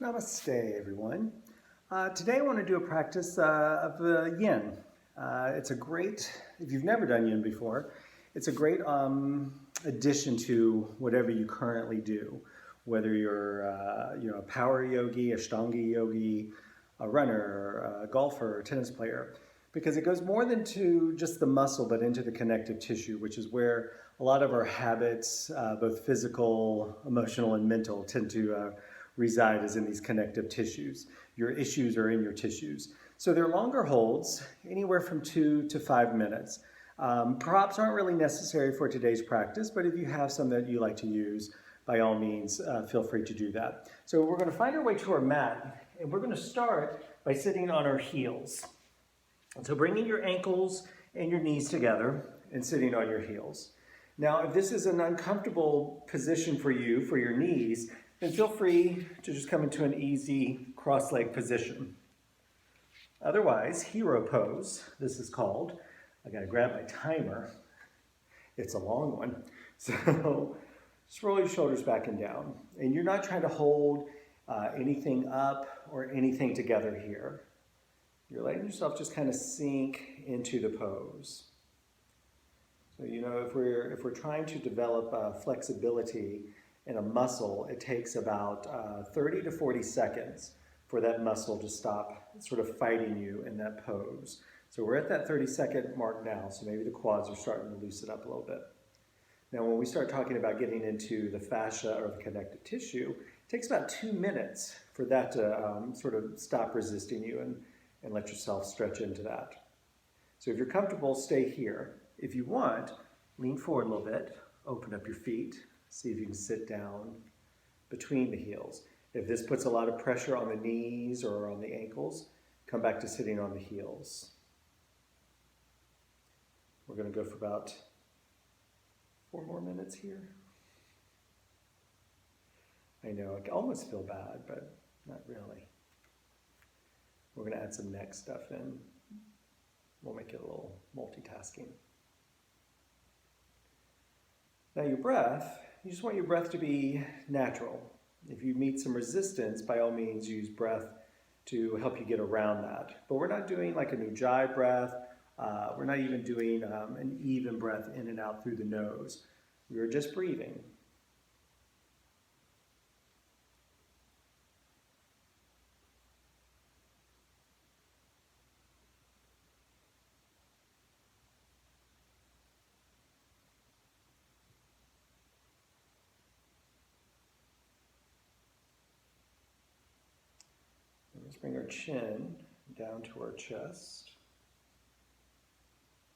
Namaste, everyone. Today I want to do a practice of yin. It's a great, if you've never done yin before, it's a great addition to whatever you currently do, whether you're a power yogi, ashtangi yogi, a runner, a golfer, a tennis player, because it goes more than to just the muscle, but into the connective tissue, which is where a lot of our habits, both physical, emotional, and mental, tend to reside is in these connective tissues. Your issues are in your tissues. So they're longer holds, anywhere from 2 to 5 minutes. Props aren't really necessary for today's practice, but if you have some that you like to use, by all means, feel free to do that. So we're going to find our way to our mat, and we're going to start by sitting on our heels. And so bringing your ankles and your knees together and sitting on your heels. Now, if this is an uncomfortable position for you, for your knees, then feel free to just come into an easy cross-leg position. Otherwise, hero pose, this is called. I gotta grab my timer. It's a long one. So just roll your shoulders back and down. And you're not trying to hold anything up or anything together here. You're letting yourself just kind of sink into the pose. So if we're trying to develop flexibility in a muscle, it takes about 30 to 40 seconds for that muscle to stop sort of fighting you in that pose. So we're at that 30-second mark now, so maybe the quads are starting to loosen up a little bit. Now when we start talking about getting into the fascia or the connective tissue, it takes about 2 minutes for that to sort of stop resisting you and let yourself stretch into that. So if you're comfortable, stay here. If you want, lean forward a little bit, open up your feet, see if you can sit down between the heels. If this puts a lot of pressure on the knees or on the ankles, come back to sitting on the heels. We're going to go for about 4 more minutes here. I know, I almost feel bad, but not really. We're going to add some neck stuff in. We'll make it a little multitasking. Now your breath, you just want your breath to be natural. If you meet some resistance, by all means use breath to help you get around that. But we're not doing like an ujjayi breath. We're not even doing an even breath in and out through the nose. We're just breathing. Let's bring our chin down to our chest.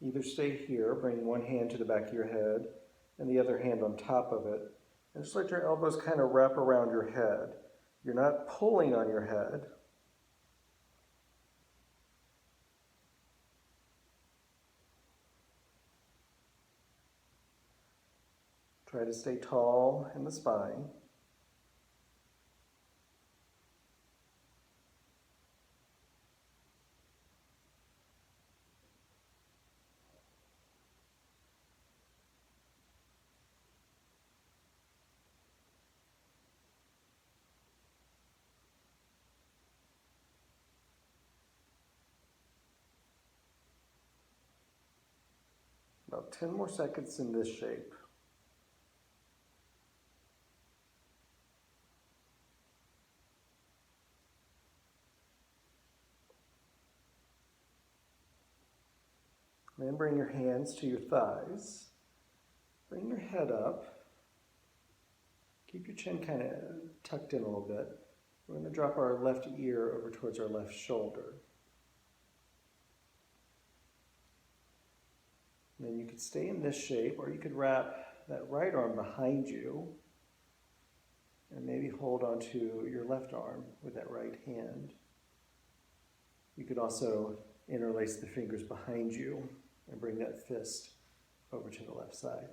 Either stay here, bring one hand to the back of your head and the other hand on top of it. And just let your elbows kind of wrap around your head. You're not pulling on your head. Try to stay tall in the spine. About 10 more seconds in this shape. Then bring your hands to your thighs. Bring your head up. Keep your chin kind of tucked in a little bit. We're going to drop our left ear over towards our left shoulder. And then you could stay in this shape, or you could wrap that right arm behind you and maybe hold onto your left arm with that right hand. You could also interlace the fingers behind you and bring that fist over to the left side.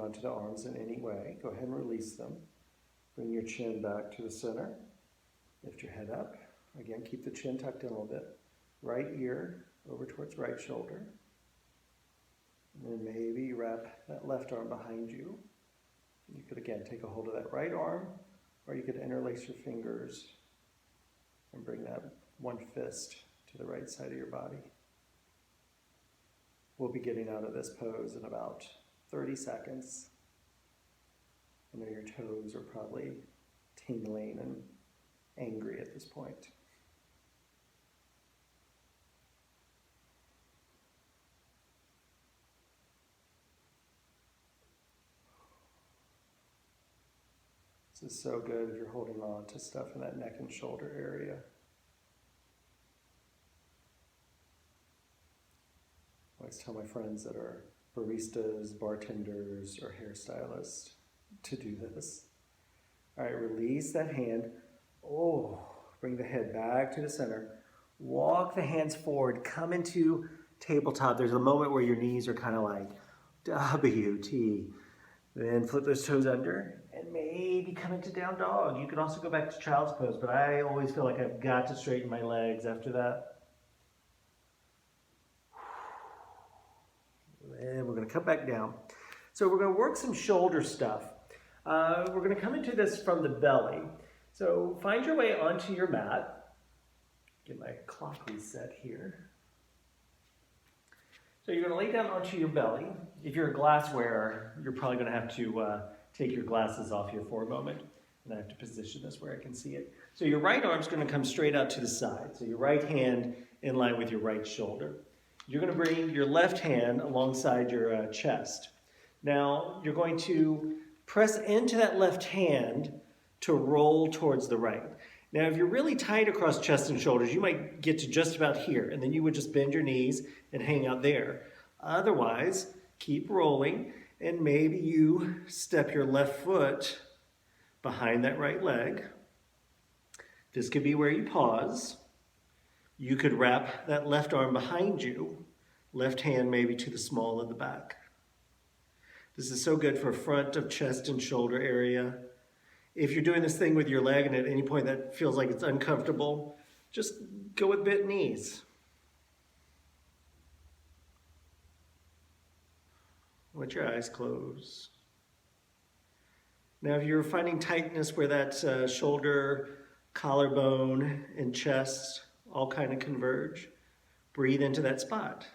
onto the arms in any way. Go ahead and release them. Bring your chin back to the center. Lift your head up. Again, keep the chin tucked in a little bit. Right ear over towards right shoulder. And then maybe you wrap that left arm behind you. You could again take a hold of that right arm, or you could interlace your fingers and bring that one fist to the right side of your body. We'll be getting out of this pose in about 30 seconds. I know your toes are probably tingling and angry at this point. This is so good if you're holding on to stuff in that neck and shoulder area. I always tell my friends that are baristas, bartenders, or hairstylists to do this. All right, release that hand. Oh, bring the head back to the center. Walk the hands forward. Come into tabletop. There's a moment where your knees are kind of like WT. Then flip those toes under and maybe come into down dog. You can also go back to child's pose, but I always feel like I've got to straighten my legs after that. And we're going to come back down. So we're going to work some shoulder stuff. We're going to come into this from the belly. So find your way onto your mat. Get my clock reset here. So you're going to lay down onto your belly. If you're a glass wearer, you're probably going to have to take your glasses off here for a moment. And I have to position this where I can see it. So your right arm's going to come straight out to the side. So your right hand in line with your right shoulder. You're going to bring your left hand alongside your chest. Now you're going to press into that left hand to roll towards the right. Now, if you're really tight across chest and shoulders, you might get to just about here, and then you would just bend your knees and hang out there. Otherwise, keep rolling, and maybe you step your left foot behind that right leg. This could be where you pause. You could wrap that left arm behind you, left hand maybe to the small of the back. This is so good for front of chest and shoulder area. If you're doing this thing with your leg and at any point that feels like it's uncomfortable, just go with bent knees. Let your eyes close. Now, if you're finding tightness where that shoulder, collarbone, and chest all kind of converge, breathe into that spot.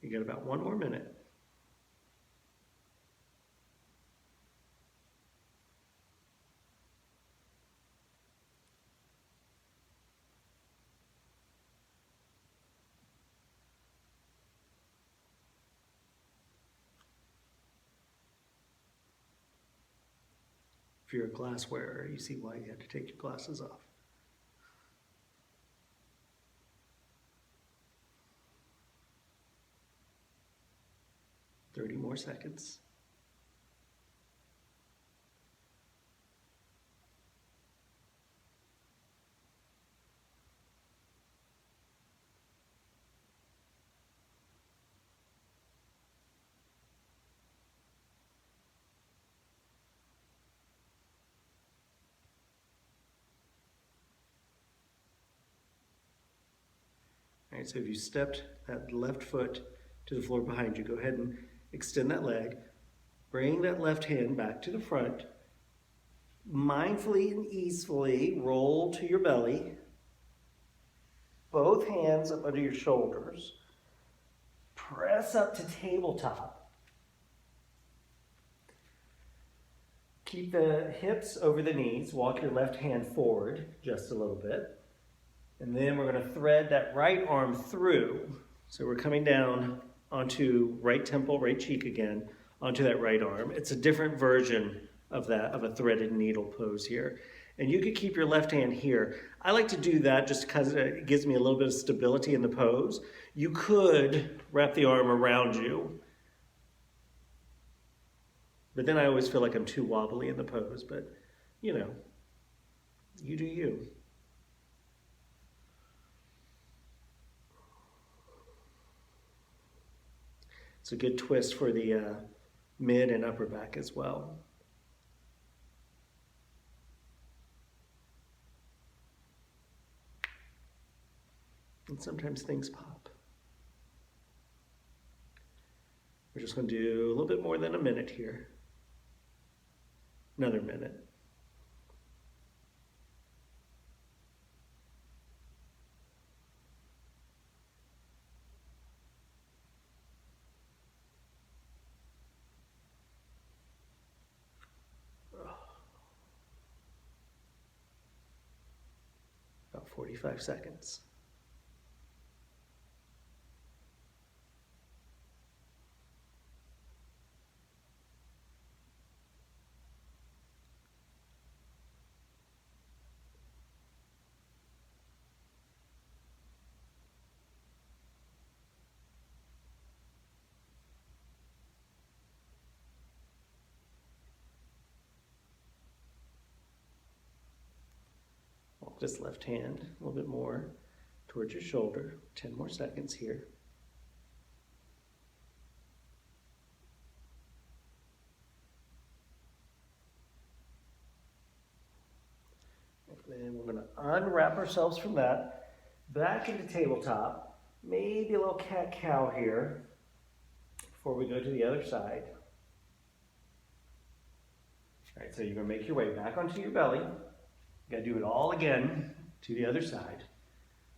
You got about one more minute. If you're a glass wearer, you see why you had to take your glasses off. 30 more seconds. All right, so if you stepped that left foot to the floor behind you, go ahead and extend that leg. Bring that left hand back to the front. Mindfully and easily roll to your belly. Both hands up under your shoulders. Press up to tabletop. Keep the hips over the knees. Walk your left hand forward just a little bit. And then we're going to thread that right arm through. So we're coming down onto right temple, right cheek again, onto that right arm. It's a different version of a threaded needle pose here. And you could keep your left hand here. I like to do that just because it gives me a little bit of stability in the pose. You could wrap the arm around you, but then I always feel like I'm too wobbly in the pose, but you know, you do you. It's a good twist for the mid and upper back as well. And sometimes things pop. We're just going to do a little bit more than a minute here. Another minute. About 45 seconds. This left hand a little bit more towards your shoulder. 10 more seconds here. And then we're going to unwrap ourselves from that, back into tabletop, maybe a little cat-cow here before we go to the other side. All right, so you're going to make your way back onto your belly. You got to do it all again to the other side.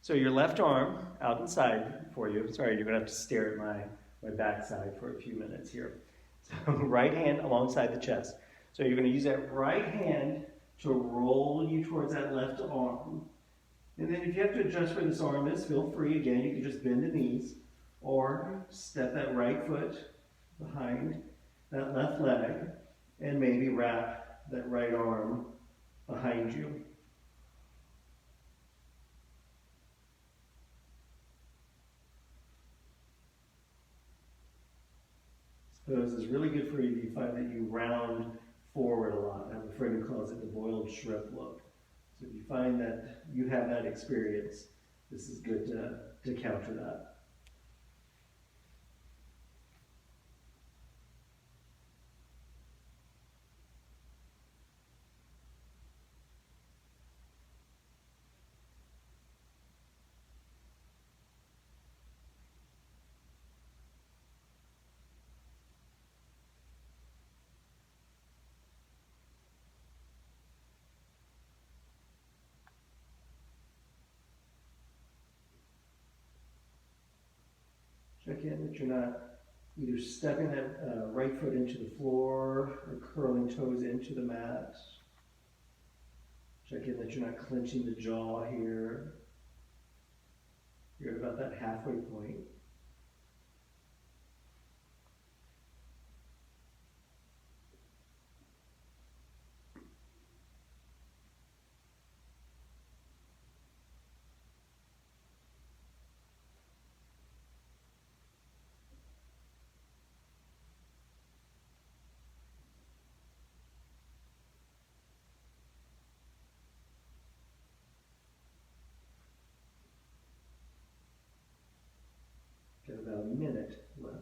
So your left arm out inside for you. Sorry, you're going to have to stare at my backside for a few minutes here. So right hand alongside the chest. So you're going to use that right hand to roll you towards that left arm. And then if you have to adjust where this arm is, feel free. Again, you can just bend the knees or step that right foot behind that left leg and maybe wrap that right arm behind you. This pose is really good for you if you find that you round forward a lot. I have a friend who calls it the boiled shrimp look. So if you find that you have that experience, this is good to counter that. Check in that you're not either stepping that right foot into the floor or curling toes into the mat. Check in that you're not clenching the jaw here. You're at about that halfway point. Got about a minute left.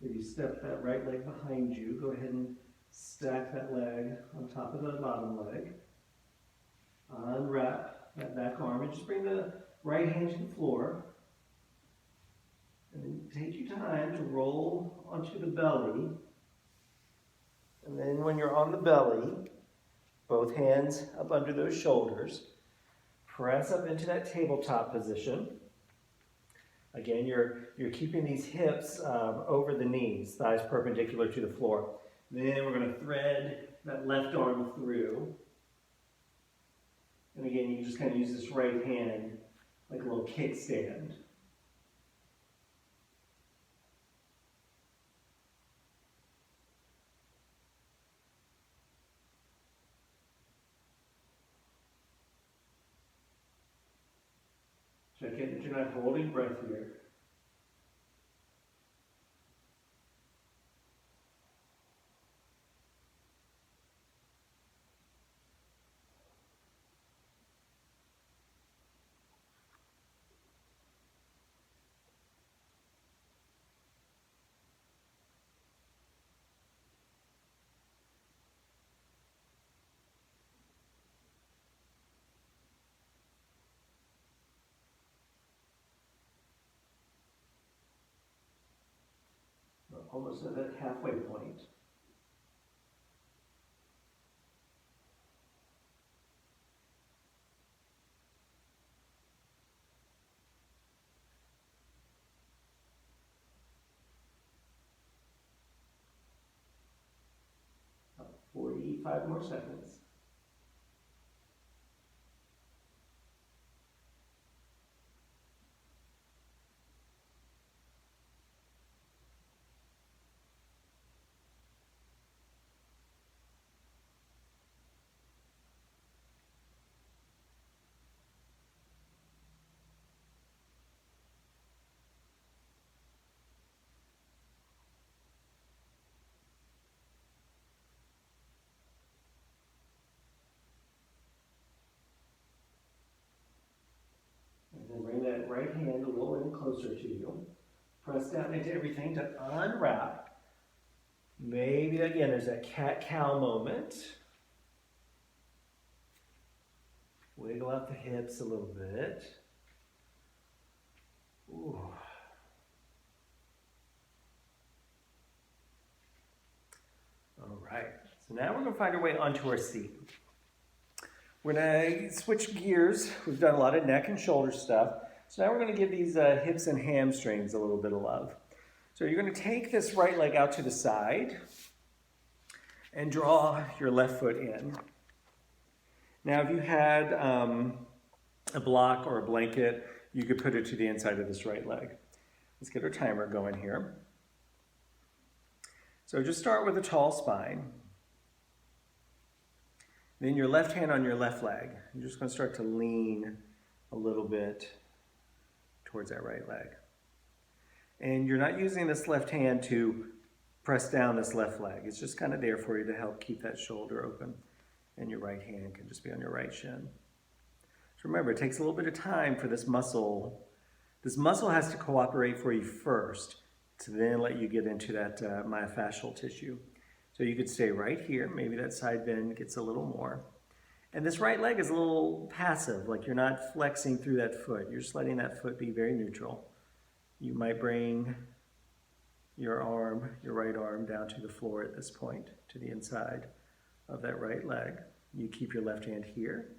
If you step that right leg behind you, go ahead and stack that leg on top of the bottom leg. Unwrap that back arm and just bring the right hand to the floor. And then take your time to roll onto the belly. And then when you're on the belly, both hands up under those shoulders, press up into that tabletop position. Again, you're keeping these hips over the knees, thighs perpendicular to the floor. Then we're going to thread that left arm through. And again, you can just kind of use this right hand like a little kickstand. Check in that you're not holding breath here. We're almost at that halfway point. About 45 more seconds. And then bring that right hand a little in closer to you. Press down into everything to unwrap. Maybe again, there's that cat-cow moment. Wiggle out the hips a little bit. Ooh. All right, so now we're going to find our way onto our seat. We're going to switch gears. We've done a lot of neck and shoulder stuff. So now we're going to give these hips and hamstrings a little bit of love. So you're going to take this right leg out to the side and draw your left foot in. Now if you had a block or a blanket, you could put it to the inside of this right leg. Let's get our timer going here. So just start with a tall spine. Then your left hand on your left leg. You're just going to start to lean a little bit towards that right leg. And you're not using this left hand to press down this left leg. It's just kind of there for you to help keep that shoulder open. And your right hand can just be on your right shin. So remember, it takes a little bit of time for this muscle. This muscle has to cooperate for you first to then let you get into that myofascial tissue. So you could stay right here. Maybe that side bend gets a little more. And this right leg is a little passive, like you're not flexing through that foot. You're just letting that foot be very neutral. You might bring your arm, your right arm, down to the floor at this point, to the inside of that right leg. You keep your left hand here,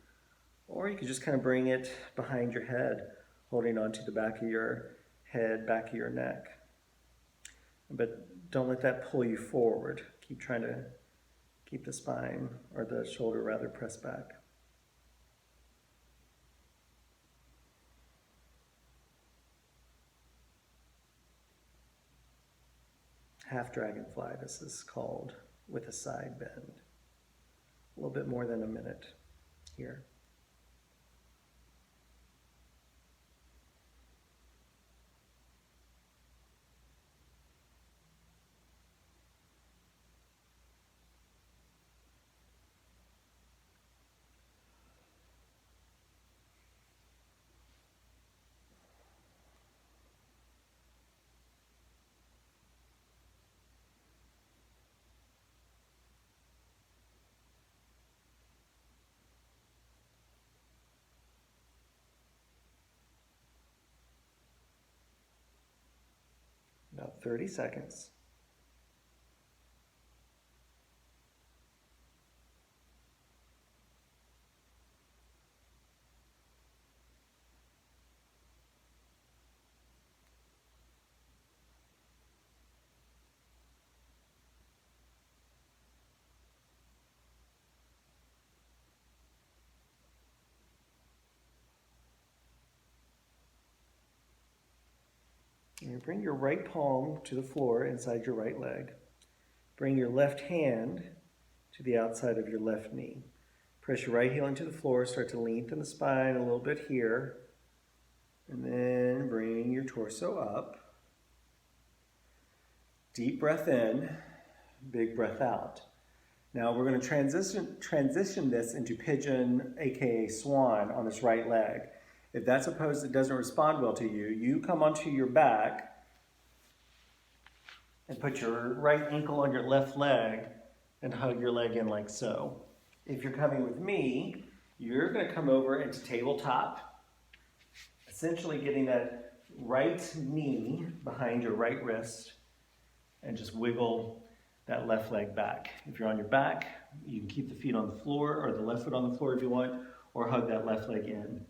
or you could just kind of bring it behind your head, holding onto the back of your head, back of your neck. But don't let that pull you forward. Keep trying to keep the spine, or the shoulder rather, pressed back. Half dragonfly, this is called, with a side bend. A little bit more than a minute here. About 30 seconds. And you bring your right palm to the floor inside your right leg. Bring your left hand to the outside of your left knee. Press your right heel into the floor, start to lengthen the spine a little bit here. And then bring your torso up. Deep breath in, big breath out. Now we're going to transition this into pigeon, aka swan, on this right leg. If that's a pose that doesn't respond well to you, you come onto your back and put your right ankle on your left leg and hug your leg in like so. If you're coming with me, you're going to come over into tabletop, essentially getting that right knee behind your right wrist and just wiggle that left leg back. If you're on your back, you can keep the feet on the floor or the left foot on the floor if you want, or hug that left leg in.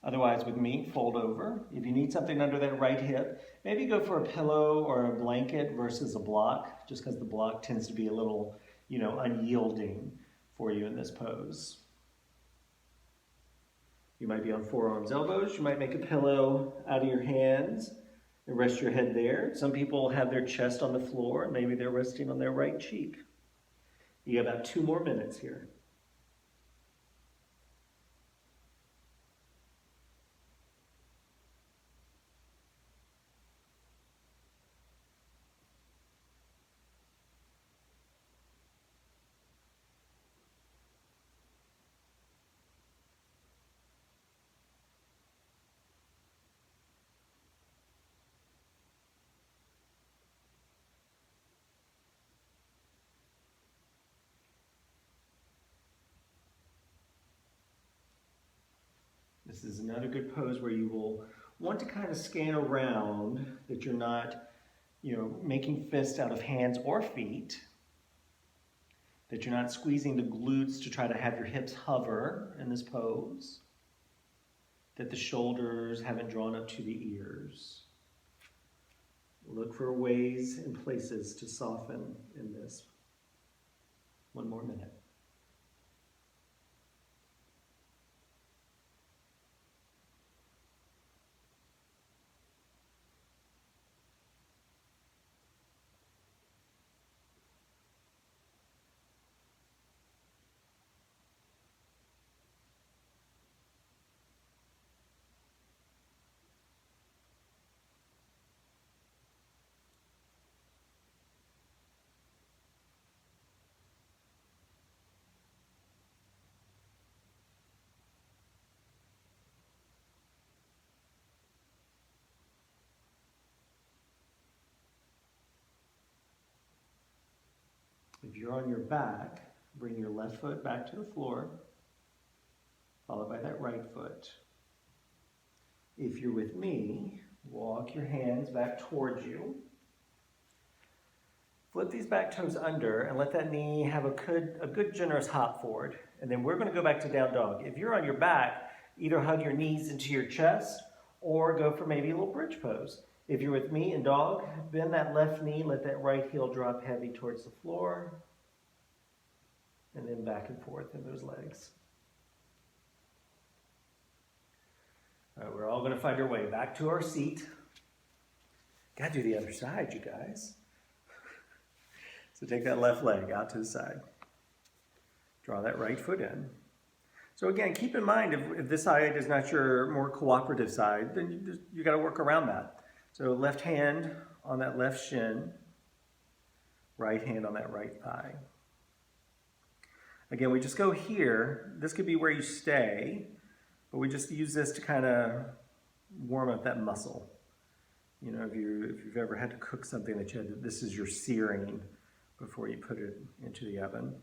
Otherwise, with me, fold over. If you need something under that right hip, maybe go for a pillow or a blanket versus a block, just because the block tends to be a little, unyielding for you in this pose. You might be on forearms, elbows. You might make a pillow out of your hands and rest your head there. Some people have their chest on the floor, and maybe they're resting on their right cheek. You got about 2 more minutes here. This is another good pose where you will want to kind of scan around, that you're not, making fists out of hands or feet, that you're not squeezing the glutes to try to have your hips hover in this pose, that the shoulders haven't drawn up to the ears. Look for ways and places to soften in this. 1 more minute. If you're on your back, bring your left foot back to the floor, followed by that right foot. If you're with me, walk your hands back towards you. Flip these back toes under and let that knee have a good generous hop forward. And then we're going to go back to down dog. If you're on your back, either hug your knees into your chest or go for maybe a little bridge pose. If you're with me in dog, bend that left knee, let that right heel drop heavy towards the floor, and then back and forth in those legs. All right, we're all going to find our way back to our seat. Got to do the other side, you guys. So take that left leg out to the side. Draw that right foot in. So again, keep in mind, if this side is not your more cooperative side, then you got to work around that. So left hand on that left shin, right hand on that right thigh. Again, we just go here. This could be where you stay, but we just use this to kind of warm up that muscle. If you've ever had to cook something that this is your searing before you put it into the oven.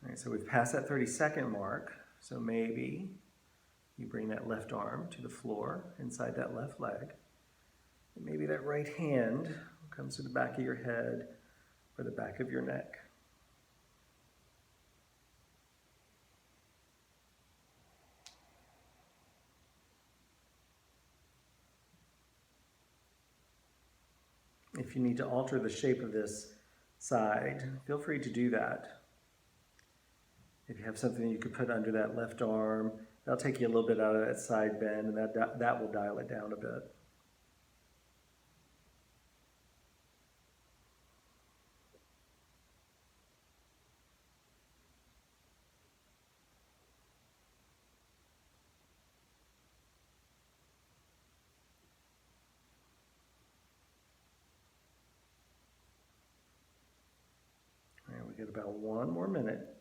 All right, so we've passed that 30-second mark. So maybe you bring that left arm to the floor inside that left leg. And maybe that right hand comes to the back of your head or the back of your neck. If you need to alter the shape of this side, feel free to do that. If you have something you could put under that left arm, that'll take you a little bit out of that side bend, and that will dial it down a bit. All right, we get about 1 more minute.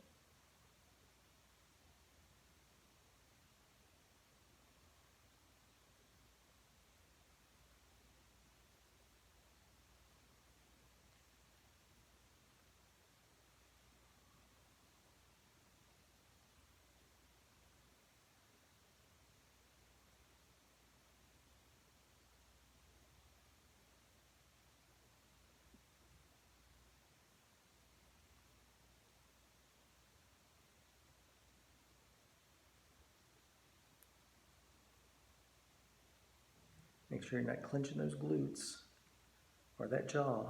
Make sure you're not clenching those glutes or that jaw.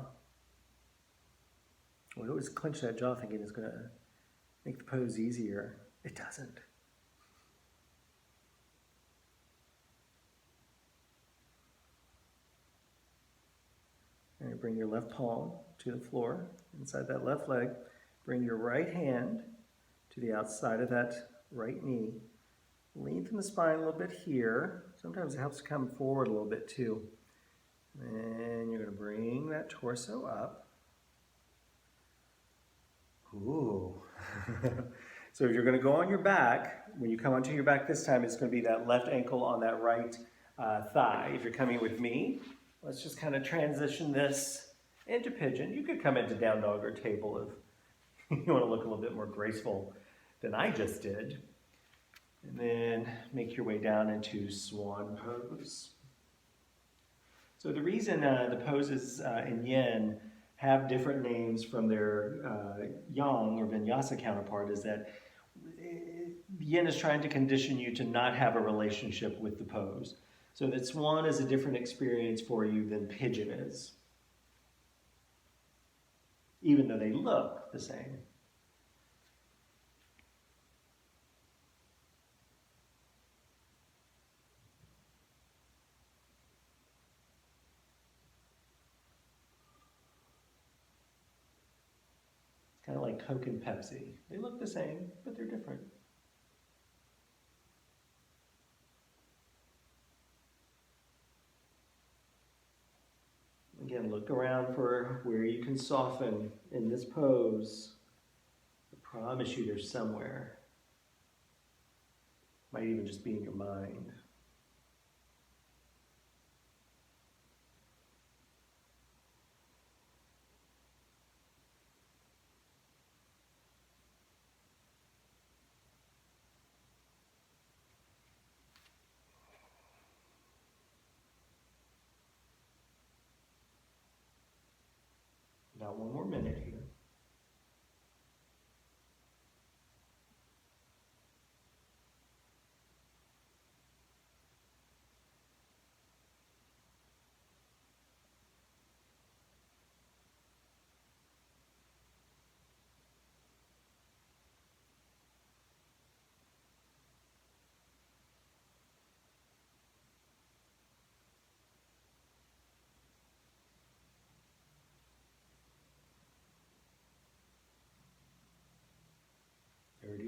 We always clench that jaw thinking it's going to make the pose easier. It doesn't. And bring your left palm to the floor inside that left leg. Bring your right hand to the outside of that right knee. Lengthen the spine a little bit here. Sometimes it helps to come forward a little bit too. And you're going to bring that torso up. Ooh. So if you're going to go on your back, when you come onto your back this time, it's going to be that left ankle on that right thigh. If you're coming with me, let's just kind of transition this into pigeon. You could come into down dog or table if you want to look a little bit more graceful than I just did. And then make your way down into swan pose. So the reason the poses in yin have different names from their yang or vinyasa counterpart is that yin is trying to condition you to not have a relationship with the pose. So that swan is a different experience for you than pigeon is, even though they look the same. Kind of like Coke and Pepsi. They look the same, but they're different. Again, look around for where you can soften in this pose. I promise you there's somewhere. Might even just be in your mind. About 1 more minute here.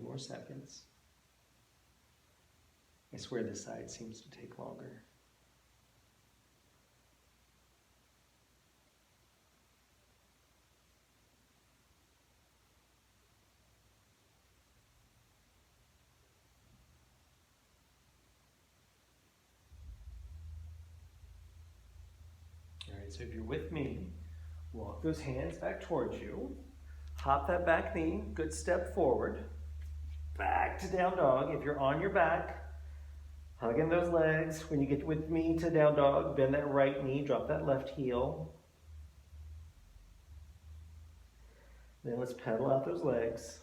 More seconds. I swear this side seems to take longer. All right, so if you're with me, walk those hands back towards you. Hop that back knee, good step forward. Back to down dog. If you're on your back, Hugging those legs. When you get with me to down dog, bend that right knee, drop that left heel. Then let's pedal out those legs.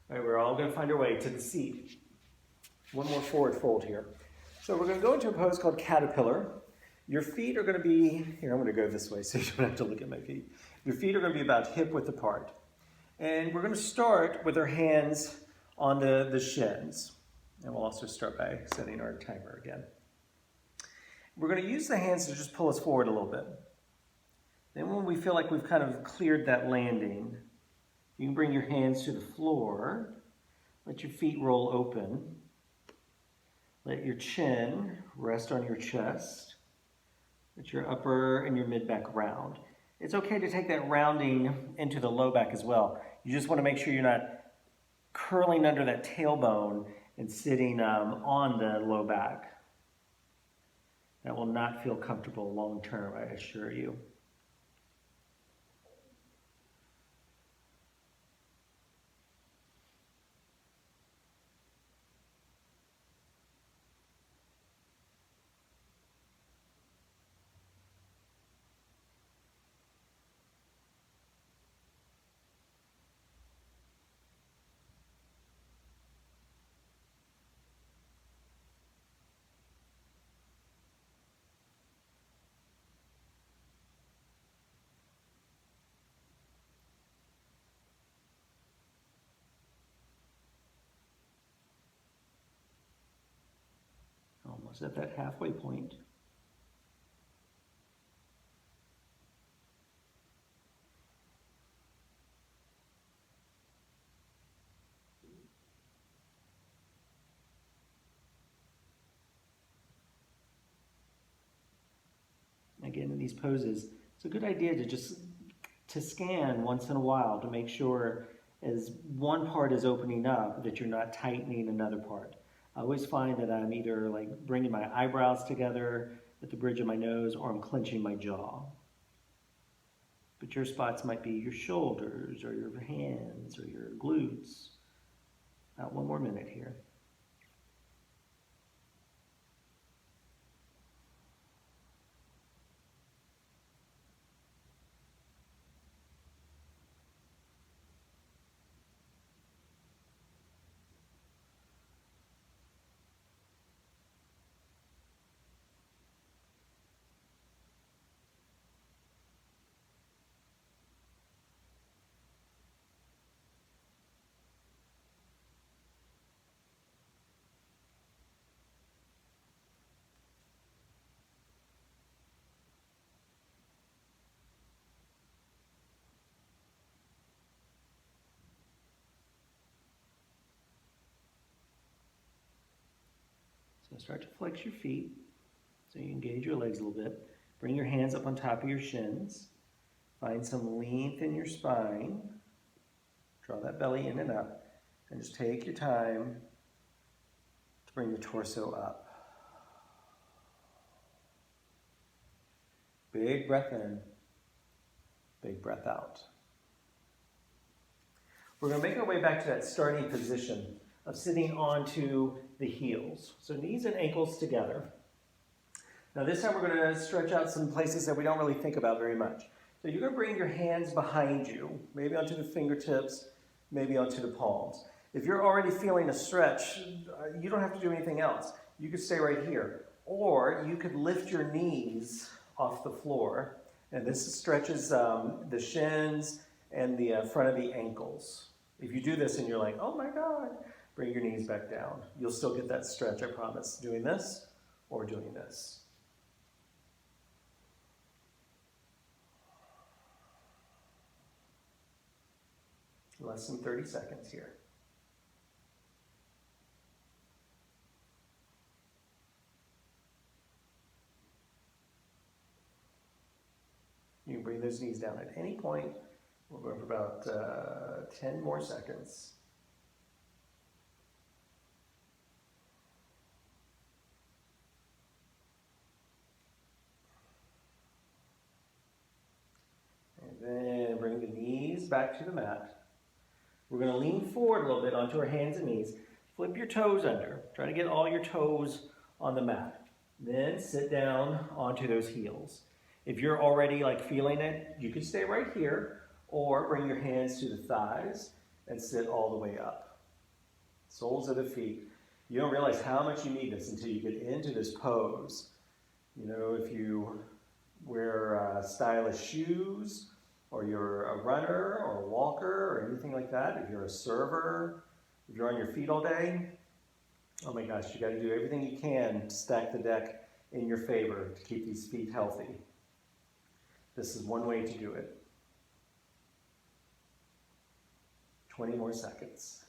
All right, we're all going to find our way to the seat. One more forward fold here. So we're going to go into a pose called caterpillar. Your feet are going to be, here I'm going to go this way so you don't have to look at my feet. Your feet are going to be about hip width apart. And we're going to start with our hands on the shins. And we'll also start by setting our timer again. We're going to use the hands to just pull us forward a little bit. Then when we feel like we've kind of cleared that landing, you can bring your hands to the floor. Let your feet roll open. Let your chin rest on your chest. Let your upper and your mid-back round. It's okay to take that rounding into the low back as well. You just want to make sure you're not curling under that tailbone and sitting on the low back. That will not feel comfortable long term, I assure you. Almost at that halfway point. Again, in these poses, it's a good idea to just scan once in a while to make sure as one part is opening up that you're not tightening another part. I always find that I'm either like bringing my eyebrows together at the bridge of my nose or I'm clenching my jaw. But your spots might be your shoulders or your hands or your glutes. About one more minute here. So start to flex your feet so you engage your legs a little bit. Bring your hands up on top of your shins. Find some length in your spine. Draw that belly in and up. And just take your time to bring the torso up. Big breath in, big breath out. We're going to make our way back to that starting position of sitting onto the heels. So knees and ankles together. Now this time we're going to stretch out some places that we don't really think about very much. So you're going to bring your hands behind you, maybe onto the fingertips, maybe onto the palms. If you're already feeling a stretch, you don't have to do anything else. You could stay right here. Or you could lift your knees off the floor. And this stretches the shins and the front of the ankles. If you do this and you're like, oh my God, bring your knees back down. You'll still get that stretch, I promise, doing this or doing this. Less than 30 seconds here. You can bring those knees down at any point. We're going for about 10 more seconds. And then bring the knees back to the mat. We're going to lean forward a little bit onto our hands and knees. Flip your toes under. Try to get all your toes on the mat. Then sit down onto those heels. If you're already like feeling it, you can stay right here or bring your hands to the thighs and sit all the way up. Soles of the feet. You don't realize how much you need this until you get into this pose. You know, if you wear stylish shoes, or you're a runner or a walker or anything like that, if you're a server, if you're on your feet all day, oh my gosh, you got to do everything you can to stack the deck in your favor to keep these feet healthy. This is one way to do it. 20 more seconds.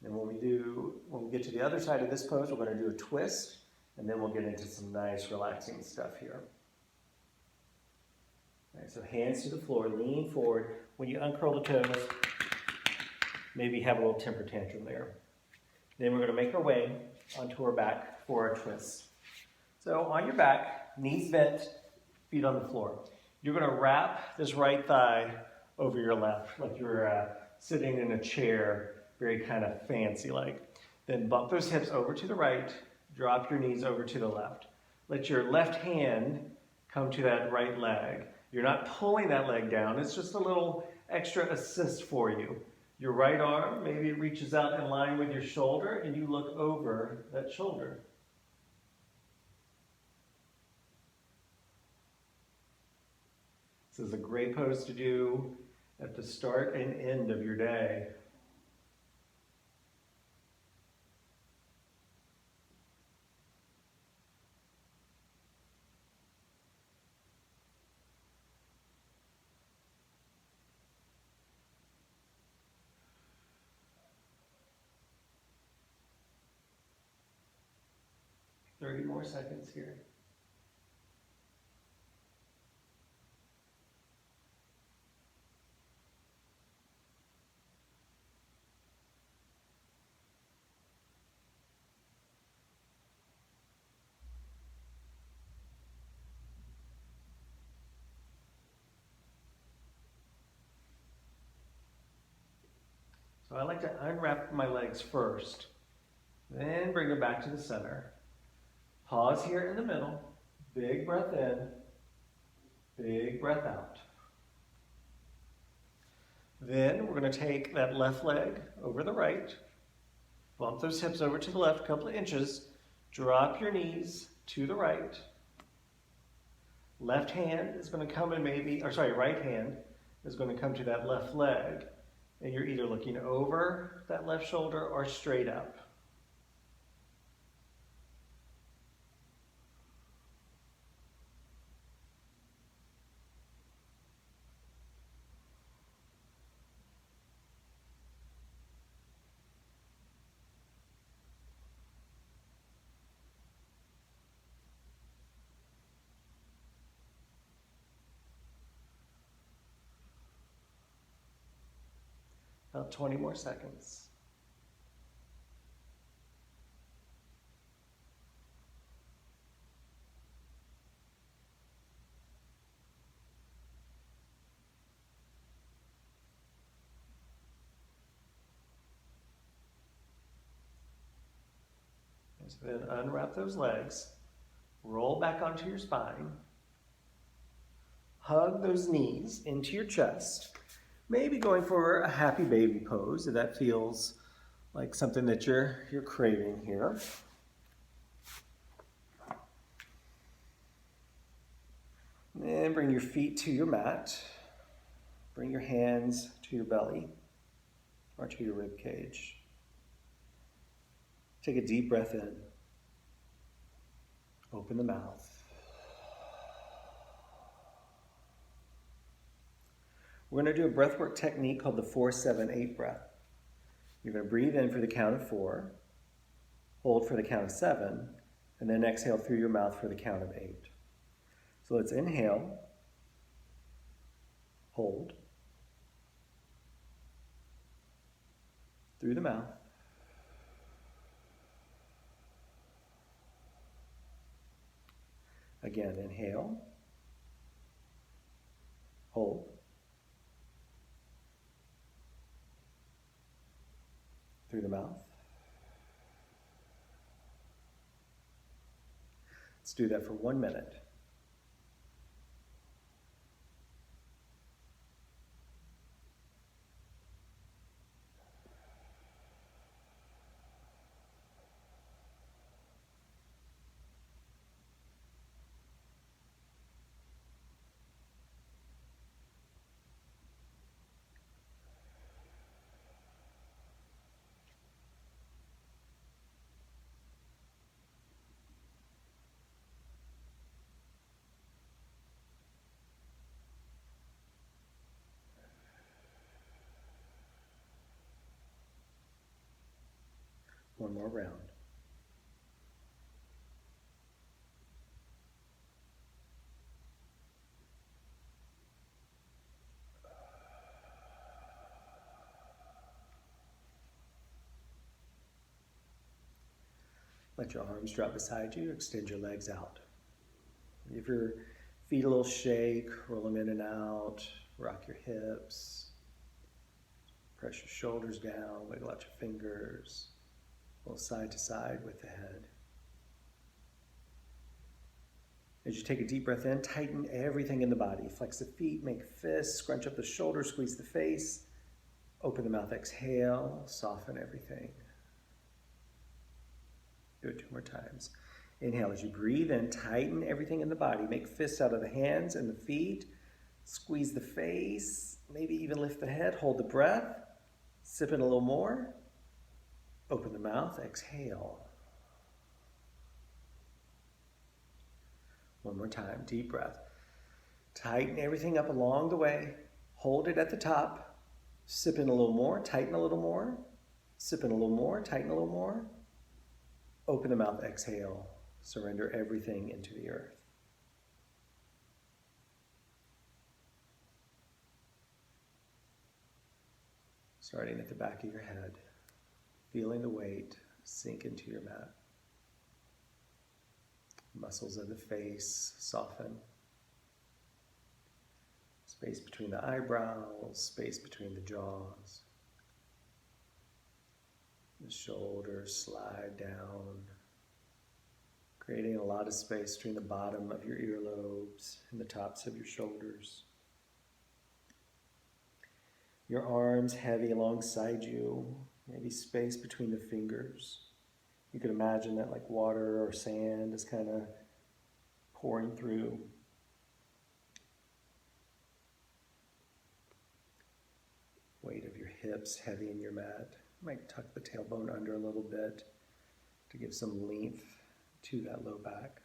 And when we get to the other side of this pose, we're going to do a twist, and then we'll get into some nice relaxing stuff here. All right, so hands to the floor, lean forward. When you uncurl the toes, maybe have a little temper tantrum there. Then we're going to make our way onto our back for our twist. So on your back, knees bent, feet on the floor. You're going to wrap this right thigh over your left, like you're sitting in a chair, very kind of fancy like. Then bump those hips over to the right, drop your knees over to the left. Let your left hand come to that right leg. You're not pulling that leg down, it's just a little extra assist for you. Your right arm, maybe it reaches out in line with your shoulder and you look over that shoulder. This is a great pose to do at the start and end of your day. Thirty more seconds here. So I like to unwrap my legs first, then bring them back to the center. Pause here in the middle, big breath in, big breath out. Then we're going to take that left leg over the right, bump those hips over to the left a couple of inches, drop your knees to the right. Left hand is going to come in right hand is going to come to that left leg. And you're either looking over that left shoulder or straight up. About 20 more seconds. And so then unwrap those legs, roll back onto your spine, hug those knees into your chest. Maybe going for a happy baby pose if that feels like something that you're craving here. And bring your feet to your mat. Bring your hands to your belly or to your rib cage. Take a deep breath in. Open the mouth. We're going to do a breathwork technique called the 4-7-8 breath. You're going to breathe in for the count of 4, hold for the count of 7, and then exhale through your mouth for the count of 8. So let's inhale, hold, through the mouth, again inhale, Hold. Through the mouth. Let's do that for 1 minute. One more round. Let your arms drop beside you. Extend your legs out. Give your feet a little shake. Roll them in and out. Rock your hips. Press your shoulders down. Wiggle out your fingers. Roll side to side with the head. As you take a deep breath in, tighten everything in the body. Flex the feet, make fists, scrunch up the shoulders, squeeze the face. Open the mouth, exhale, soften everything. Do it 2 more times. Inhale as you breathe in, tighten everything in the body. Make fists out of the hands and the feet. Squeeze the face, maybe even lift the head. Hold the breath. Sip in a little more. Open the mouth, exhale. 1 more time, deep breath. Tighten everything up along the way. Hold it at the top. Sip in a little more, tighten a little more. Sip in a little more, tighten a little more. Open the mouth, exhale. Surrender everything into the earth. Starting at the back of your head, feeling the weight sink into your mat. Muscles of the face soften. Space between the eyebrows, space between the jaws. The shoulders slide down, creating a lot of space between the bottom of your earlobes and the tops of your shoulders. Your arms heavy alongside you, maybe space between the fingers. You could imagine that like water or sand is kind of pouring through. Weight of your hips heavy in your mat. You might tuck the tailbone under a little bit to give some length to that low back.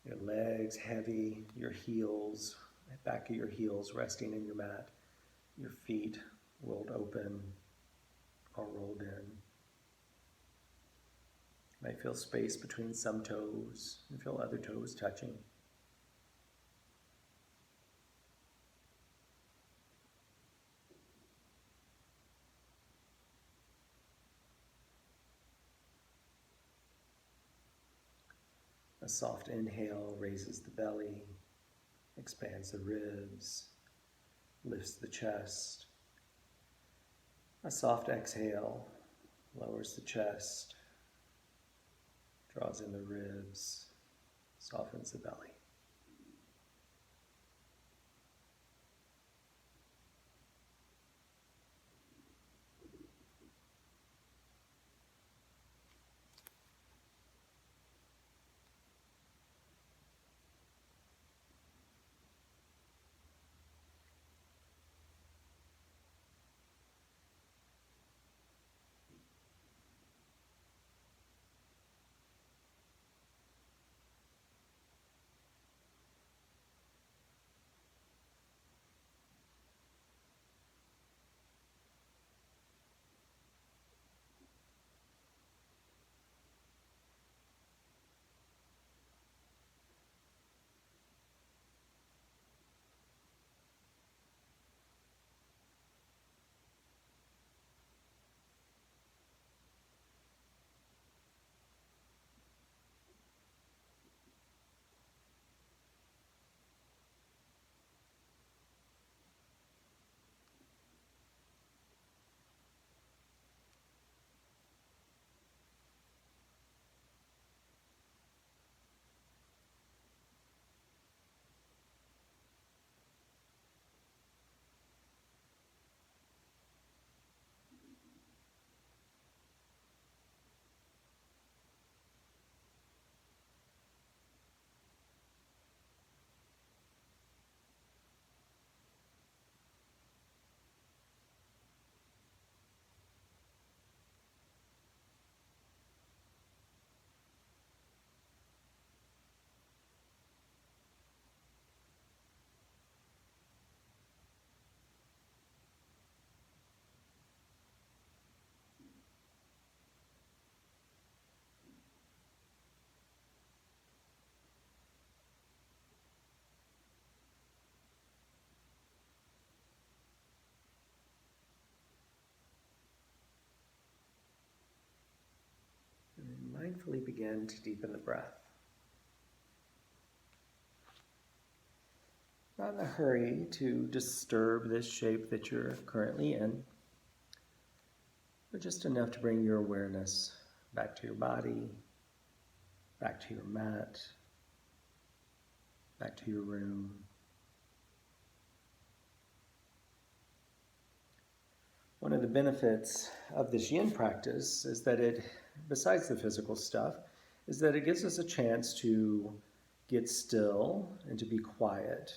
Your legs heavy, your heels, back of your heels resting in your mat. Your feet rolled open or rolled in. You might feel space between some toes and feel other toes touching. A soft inhale raises the belly, expands the ribs, lifts the chest. A soft exhale lowers the chest, draws in the ribs, softens the belly. mindfully begin to deepen the breath. Not in a hurry to disturb this shape that you're currently in, but just enough to bring your awareness back to your body, back to your mat, back to your room. One of the benefits of this yin practice is that it, besides the physical stuff, is that it gives us a chance to get still and to be quiet.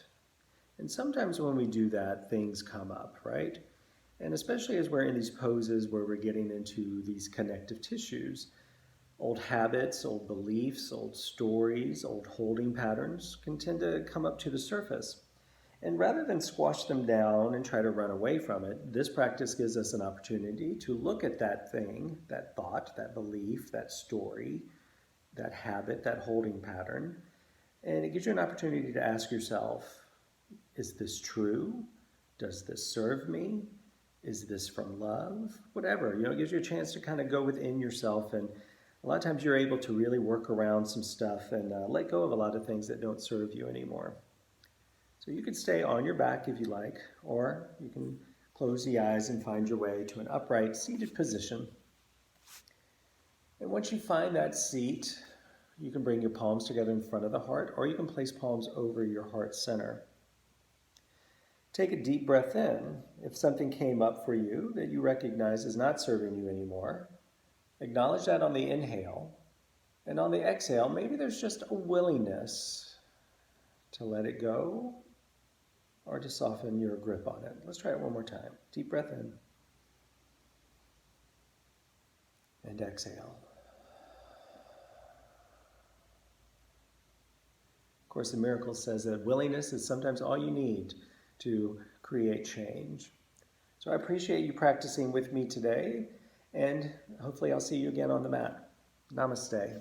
And sometimes when we do that, things come up, right? And especially as we're in these poses where we're getting into these connective tissues, old habits, old beliefs, old stories, old holding patterns can tend to come up to the surface. And rather than squash them down and try to run away from it, this practice gives us an opportunity to look at that thing, that thought, that belief, that story, that habit, that holding pattern. And it gives you an opportunity to ask yourself, is this true? Does this serve me? Is this from love? Whatever, it gives you a chance to kind of go within yourself, and a lot of times you're able to really work around some stuff and let go of a lot of things that don't serve you anymore. So you can stay on your back if you like, or you can close the eyes and find your way to an upright seated position. And once you find that seat, you can bring your palms together in front of the heart, or you can place palms over your heart center. Take a deep breath in. If something came up for you that you recognize is not serving you anymore, acknowledge that on the inhale. And on the exhale, maybe there's just a willingness to let it go or to soften your grip on it. Let's try it one more time. Deep breath in. And exhale. Of Course in Miracles says that willingness is sometimes all you need to create change. So I appreciate you practicing with me today, and hopefully I'll see you again on the mat. Namaste.